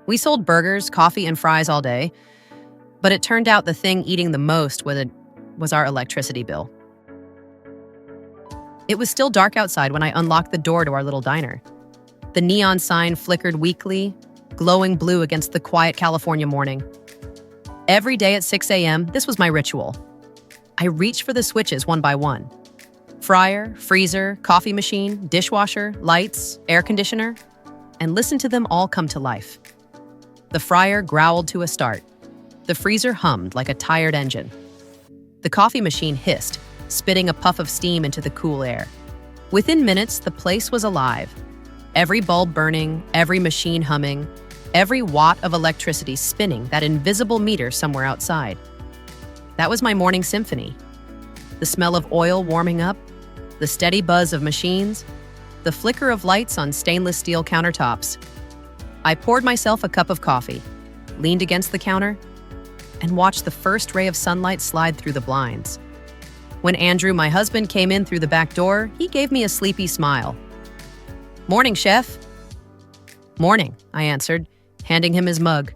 We sold burgers, coffee, and fries all day, but it turned out the thing eating the most was our electricity bill. It was still dark outside when I unlocked the door to our little diner. The neon sign flickered weakly, glowing blue against the quiet California morning. Every day at 6 a.m., this was my ritual. I reached for the switches one by one. Fryer, freezer, coffee machine, dishwasher, lights, air conditioner, and listened to them all come to life. The fryer growled to a start. The freezer hummed like a tired engine. The coffee machine hissed, spitting a puff of steam into the cool air. Within minutes, the place was alive. Every bulb burning, every machine humming, every watt of electricity spinning that invisible meter somewhere outside. That was my morning symphony. The smell of oil warming up, the steady buzz of machines, the flicker of lights on stainless steel countertops. I poured myself a cup of coffee, leaned against the counter, and watched the first ray of sunlight slide through the blinds. When Andrew, my husband, came in through the back door, he gave me a sleepy smile. "Morning, chef." "Morning," I answered, handing him his mug.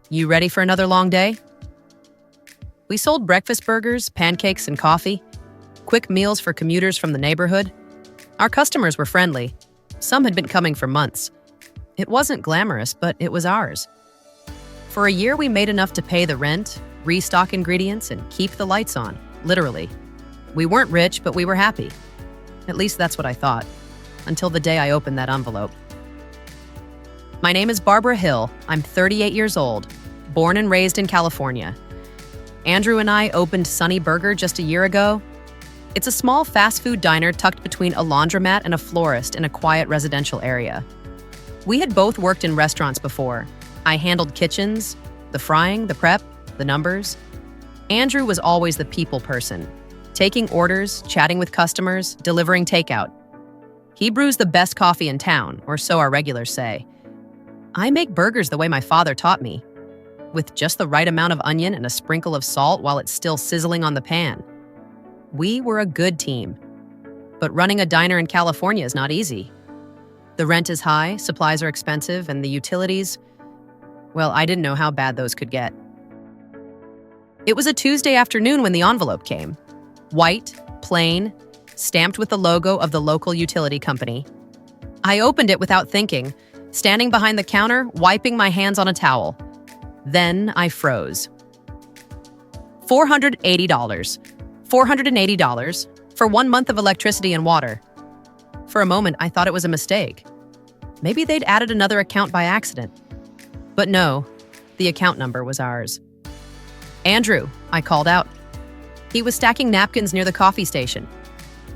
"You ready for another long day?" We sold breakfast burgers, pancakes, and coffee, quick meals for commuters from the neighborhood. Our customers were friendly. Some had been coming for months. It wasn't glamorous, but it was ours. For a year, we made enough to pay the rent, restock ingredients, and keep the lights on, literally. We weren't rich, but we were happy. At least that's what I thought, until the day I opened that envelope. My name is Barbara Hill. I'm 38 years old, born and raised in California. Andrew and I opened Sunny Burger just a year ago. It's a small fast food diner tucked between a laundromat and a florist in a quiet residential area. We had both worked in restaurants before. I handled kitchens, the frying, the prep, the numbers. Andrew was always the people person, taking orders, chatting with customers, delivering takeout. He brews the best coffee in town, or so our regulars say. I make burgers the way my father taught me, with just the right amount of onion and a sprinkle of salt while it's still sizzling on the pan. We were a good team. But running a diner in California is not easy. The rent is high, supplies are expensive, and the utilities, well, I didn't know how bad those could get. It was a Tuesday afternoon when the envelope came. White, plain, stamped with the logo of the local utility company. I opened it without thinking, standing behind the counter, wiping my hands on a towel. Then I froze. $480. $480 for 1 month of electricity and water. For a moment, I thought it was a mistake. Maybe they'd added another account by accident. But no, the account number was ours. "Andrew," I called out. He was stacking napkins near the coffee station.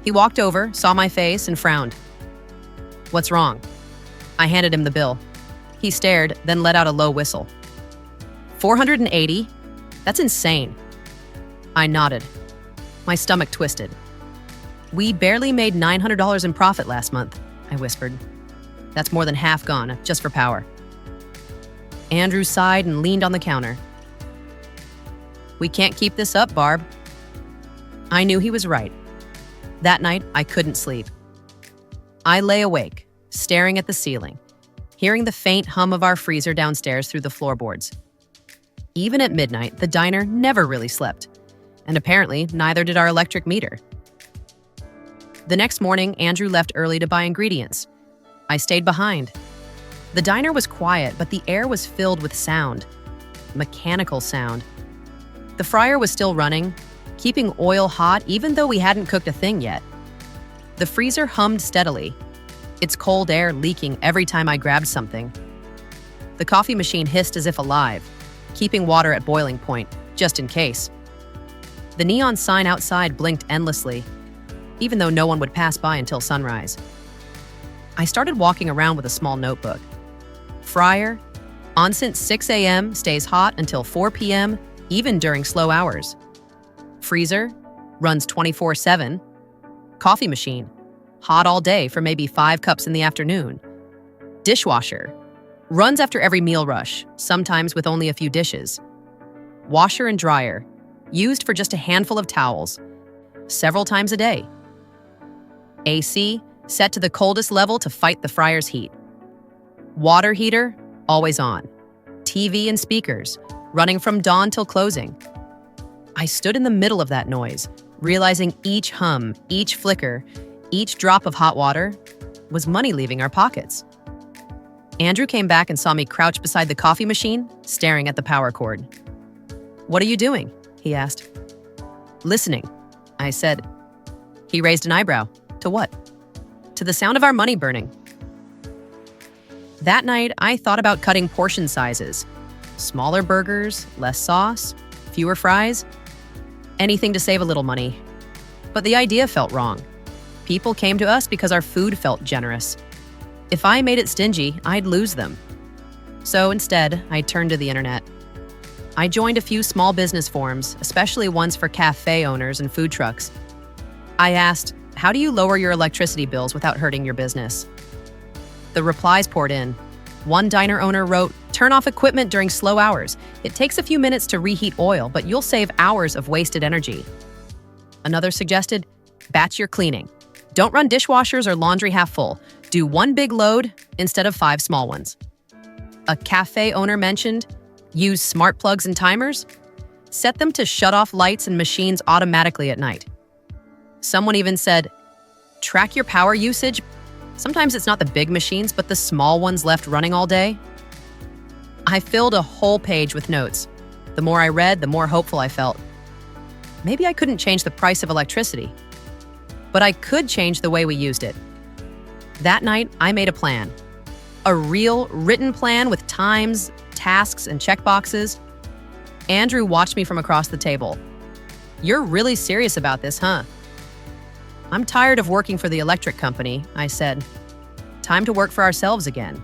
He walked over, saw my face, and frowned. "What's wrong?" I handed him the bill. He stared, then let out a low whistle. $480? That's insane. I nodded. My stomach twisted. "We barely made $900 in profit last month," I whispered. "That's more than half gone, just for power." Andrew sighed and leaned on the counter. "We can't keep this up, Barb." I knew he was right. That night, I couldn't sleep. I lay awake, staring at the ceiling, hearing the faint hum of our freezer downstairs through the floorboards. Even at midnight, the diner never really slept, and apparently neither did our electric meter. The next morning, Andrew left early to buy ingredients. I stayed behind. The diner was quiet, but the air was filled with sound. Mechanical sound. The fryer was still running, keeping oil hot even though we hadn't cooked a thing yet. The freezer hummed steadily, its cold air leaking every time I grabbed something. The coffee machine hissed as if alive, keeping water at boiling point, just in case. The neon sign outside blinked endlessly, even though no one would pass by until sunrise. I started walking around with a small notebook. Fryer, on since 6 a.m., stays hot until 4 p.m., even during slow hours. Freezer, runs 24/7. Coffee machine, hot all day for maybe 5 cups in the afternoon. Dishwasher, runs after every meal rush, sometimes with only a few dishes. Washer and dryer, used for just a handful of towels, several times a day. AC, set to the coldest level to fight the fryer's heat. Water heater, always on, TV and speakers, running from dawn till closing. I stood in the middle of that noise, realizing each hum, each flicker, each drop of hot water was money leaving our pockets. Andrew came back and saw me crouched beside the coffee machine, staring at the power cord. "What are you doing?" he asked. "Listening," I said. He raised an eyebrow. "To what?" "To the sound of our money burning." That night, I thought about cutting portion sizes. Smaller burgers, less sauce, fewer fries. Anything to save a little money. But the idea felt wrong. People came to us because our food felt generous. If I made it stingy, I'd lose them. So instead, I turned to the internet. I joined a few small business forums, especially ones for cafe owners and food trucks. I asked, "How do you lower your electricity bills without hurting your business?" The replies poured in. One diner owner wrote, "Turn off equipment during slow hours. It takes a few minutes to reheat oil, but you'll save hours of wasted energy." Another suggested, "Batch your cleaning. Don't run dishwashers or laundry half full. Do one big load instead of 5 small ones." A cafe owner mentioned, "Use smart plugs and timers. Set them to shut off lights and machines automatically at night." Someone even said, "Track your power usage. Sometimes it's not the big machines, but the small ones left running all day." I filled a whole page with notes. The more I read, the more hopeful I felt. Maybe I couldn't change the price of electricity, but I could change the way we used it. That night, I made a plan. A real, written plan with times, tasks, and checkboxes. Andrew watched me from across the table. "You're really serious about this, huh?" "I'm tired of working for the electric company," I said. "Time to work for ourselves again."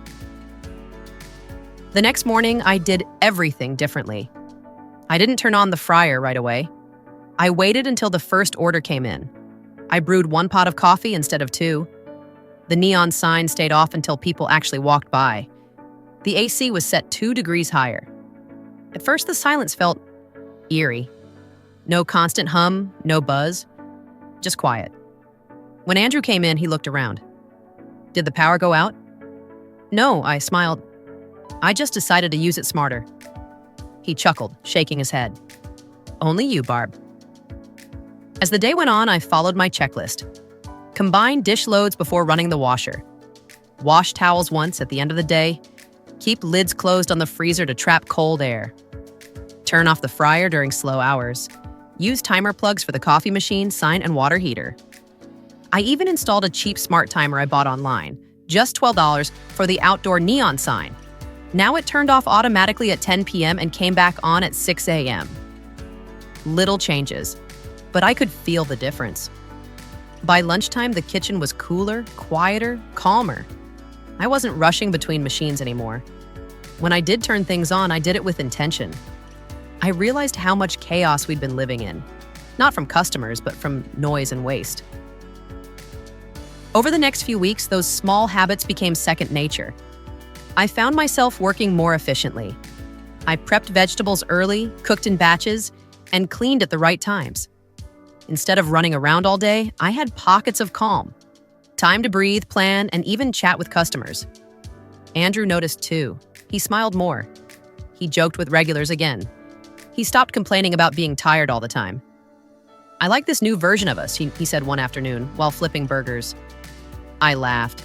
The next morning, I did everything differently. I didn't turn on the fryer right away. I waited until the first order came in. I brewed 1 pot of coffee instead of 2. The neon sign stayed off until people actually walked by. The AC was set 2 degrees higher. At first, the silence felt eerie. No constant hum, no buzz, just quiet. When Andrew came in, he looked around. "Did the power go out?" "No," I smiled. "I just decided to use it smarter." He chuckled, shaking his head. "Only you, Barb." As the day went on, I followed my checklist. Combine dish loads before running the washer. Wash towels once at the end of the day. Keep lids closed on the freezer to trap cold air. Turn off the fryer during slow hours. Use timer plugs for the coffee machine, sign, and water heater. I even installed a cheap smart timer I bought online, just $12 for the outdoor neon sign. Now it turned off automatically at 10 p.m. and came back on at 6 a.m. Little changes, but I could feel the difference. By lunchtime, the kitchen was cooler, quieter, calmer. I wasn't rushing between machines anymore. When I did turn things on, I did it with intention. I realized how much chaos we'd been living in, not from customers, but from noise and waste. Over the next few weeks, those small habits became second nature. I found myself working more efficiently. I prepped vegetables early, cooked in batches, and cleaned at the right times. Instead of running around all day, I had pockets of calm. Time to breathe, plan, and even chat with customers. Andrew noticed too. He smiled more. He joked with regulars again. He stopped complaining about being tired all the time. "I like this new version of us," he said one afternoon while flipping burgers. I laughed.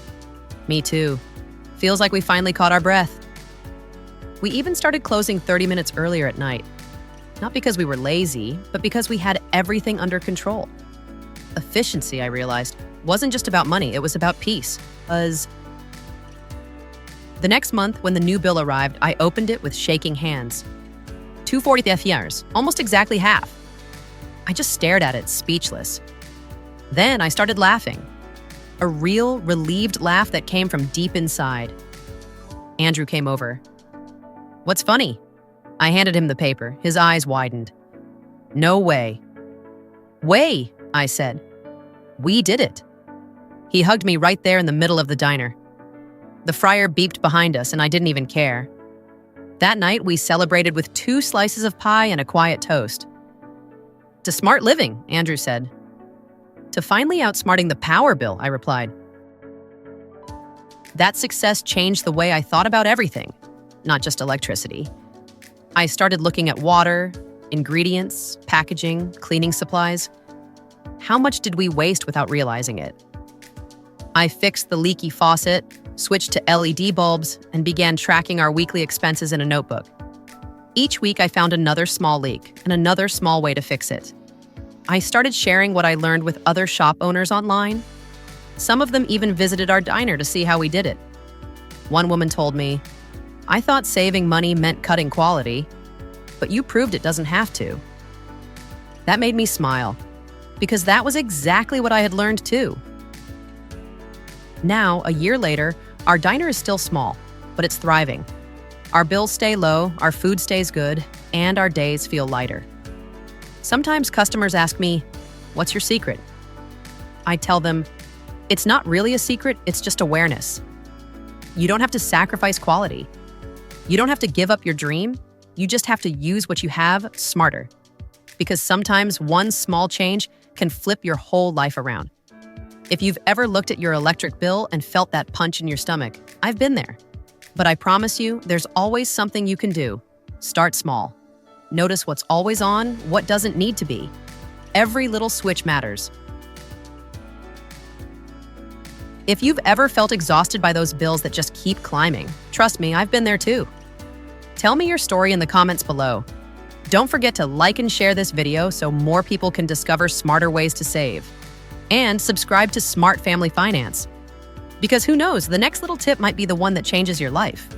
"Me too. Feels like we finally caught our breath." We even started closing 30 minutes earlier at night. Not because we were lazy, but because we had everything under control. Efficiency, I realized, wasn't just about money, it was about peace. The next month, when the new bill arrived, I opened it with shaking hands. $240, almost exactly half. I just stared at it, speechless. Then I started laughing. A real, relieved laugh that came from deep inside. Andrew came over. "What's funny?" I handed him the paper. His eyes widened. "No way." "Way," I said. "We did it." He hugged me right there in the middle of the diner. The fryer beeped behind us, and I didn't even care. That night, we celebrated with 2 slices of pie and a quiet toast. "To smart living," Andrew said. "To finally outsmarting the power bill," I replied. That success changed the way I thought about everything. not just electricity. I started looking at water, ingredients, packaging, cleaning supplies. How much did we waste without realizing it? I fixed the leaky faucet, switched to LED bulbs, and began tracking our weekly expenses in a notebook. Each week, I found another small leak and another small way to fix it. I started sharing what I learned with other shop owners online. Some of them even visited our diner to see how we did it. One woman told me, "I thought saving money meant cutting quality, but you proved it doesn't have to." That made me smile, because that was exactly what I had learned too. Now, a year later, our diner is still small, but it's thriving. Our bills stay low, our food stays good, and our days feel lighter. Sometimes customers ask me, "What's your secret?" I tell them, it's not really a secret, it's just awareness. You don't have to sacrifice quality. You don't have to give up your dream. You just have to use what you have smarter. Because sometimes one small change can flip your whole life around. If you've ever looked at your electric bill and felt that punch in your stomach, I've been there. But I promise you, there's always something you can do. Start small. Notice what's always on, what doesn't need to be. Every little switch matters. If you've ever felt exhausted by those bills that just keep climbing, trust me, I've been there too. Tell me your story in the comments below. Don't forget to like and share this video so more people can discover smarter ways to save. And subscribe to Smart Family Finance. Because who knows, the next little tip might be the one that changes your life.